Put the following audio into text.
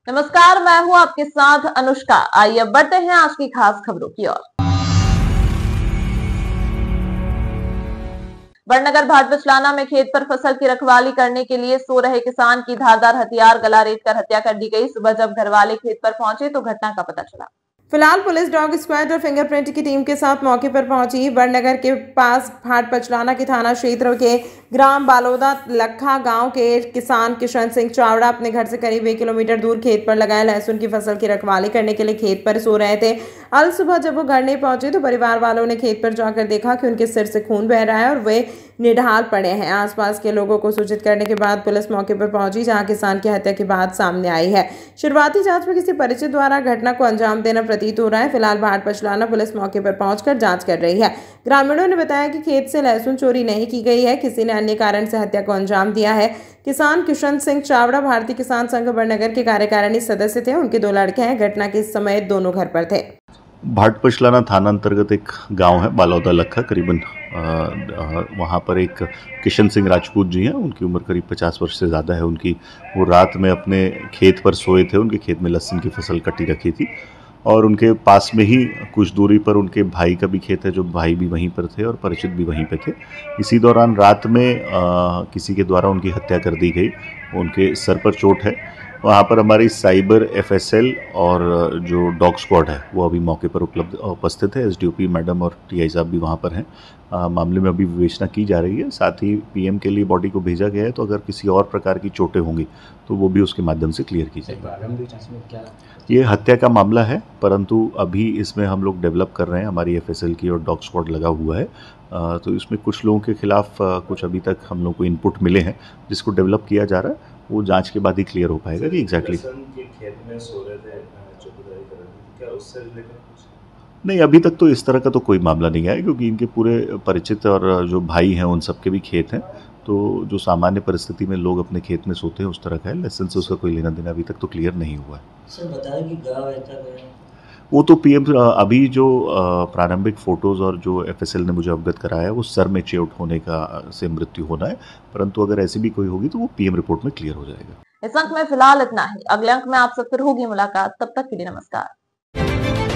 नमस्कार, मैं हूं आपके साथ अनुष्का। आइए बढ़ते हैं आज की खास खबरों की ओर। बड़नगर भाट बिचलाना में खेत पर फसल की रखवाली करने के लिए सो रहे किसान की धारदार हथियार गला रेत कर हत्या कर दी गई। सुबह जब घरवाले खेत पर पहुंचे तो घटना का पता चला। फिलहाल पुलिस डॉग स्क्वाड और फिंगरप्रिंट की टीम के साथ मौके पर पहुंची। बड़नगर के पास भाट पचलाना के थाना क्षेत्र के ग्राम बालोदा लखा गांव के किसान किशन सिंह चावड़ा अपने घर से करीब 1 किलोमीटर दूर खेत पर लगाए लहसुन की फसल की रखवाली करने के लिए खेत पर सो रहे थे। अल सुबह जब वो घर नहीं पहुंचे तो परिवार वालों ने खेत पर जाकर देखा कि उनके सिर से खून बह रहा है और वे निढाल पड़े हैं। आसपास के लोगों को सूचित करने के बाद पुलिस मौके पर पहुंची, जहां किसान की हत्या की बात सामने आई है। शुरुआती जांच में किसी परिचित द्वारा घटना को अंजाम देना प्रतीत हो रहा है। फिलहाल भाट पचलाना पुलिस मौके पर पहुंचकर जांच कर रही है। ग्रामीणों ने बताया कि खेत से लहसुन चोरी नहीं की गई है, किसी ने अन्य कारण से हत्या को अंजाम दिया है। किसान किशन सिंह चावड़ा भारतीय किसान संघ बड़नगर के कार्यकारिणी सदस्य थे। उनके 2 लड़के हैं। घटना के समय दोनों घर पर थे। भाट पचलाना थाना अंतर्गत एक गांव है बालोदा लखा, करीबन वहाँ पर एक किशन सिंह राजपूत जी हैं। उनकी उम्र करीब 50 वर्ष से ज़्यादा है उनकी। वो रात में अपने खेत पर सोए थे। उनके खेत में लहसुन की फसल कटी रखी थी और उनके पास में ही कुछ दूरी पर उनके भाई का भी खेत है, जो भाई भी वहीं पर थे और परिचित भी वहीं पे थे। इसी दौरान रात में किसी के द्वारा उनकी हत्या कर दी गई। उनके सर पर चोट है। वहाँ पर हमारी साइबर एफएसएल और जो डॉग स्क्वाड है वो अभी मौके पर उपस्थित है। एसडीओपी मैडम और टीआई साहब भी वहाँ पर हैं। मामले में अभी विवेचना की जा रही है। साथ ही पीएम के लिए बॉडी को भेजा गया है, तो अगर किसी और प्रकार की चोटें होंगी तो वो भी उसके माध्यम से क्लियर की जाएगी। ये हत्या का मामला है, परंतु अभी इसमें हम लोग डेवलप कर रहे हैं। हमारी एफएसएल की और डॉग स्क्वाड लगा हुआ है। तो इसमें कुछ लोगों के खिलाफ कुछ अभी तक हम लोग को इनपुट मिले हैं, जिसको डेवलप किया जा रहा है। वो जांच के बाद ही क्लियर हो पाएगा कि एग्जैक्टली नहीं, अभी तक तो इस तरह का तो कोई मामला नहीं आया, क्योंकि इनके पूरे परिचित और जो भाई हैं उन सबके भी खेत हैं। तो जो सामान्य परिस्थिति में लोग अपने खेत में सोते हैं उस तरह का है। लहसुन से उसका कोई लेना देना अभी तक तो क्लियर नहीं हुआ है। सर बताया कि गाँव ऐसा वो तो पीएम अभी जो प्रारंभिक फोटोज़ और जो एफएसएल ने मुझे अवगत कराया है वो सर में चोट होने का से मृत्यु होना है, परंतु अगर ऐसी भी कोई होगी तो वो पीएम रिपोर्ट में क्लियर हो जाएगा। इस अंक में फिलहाल इतना ही। अगले अंक में आपसे फिर होगी मुलाकात। तब तक के लिए नमस्कार।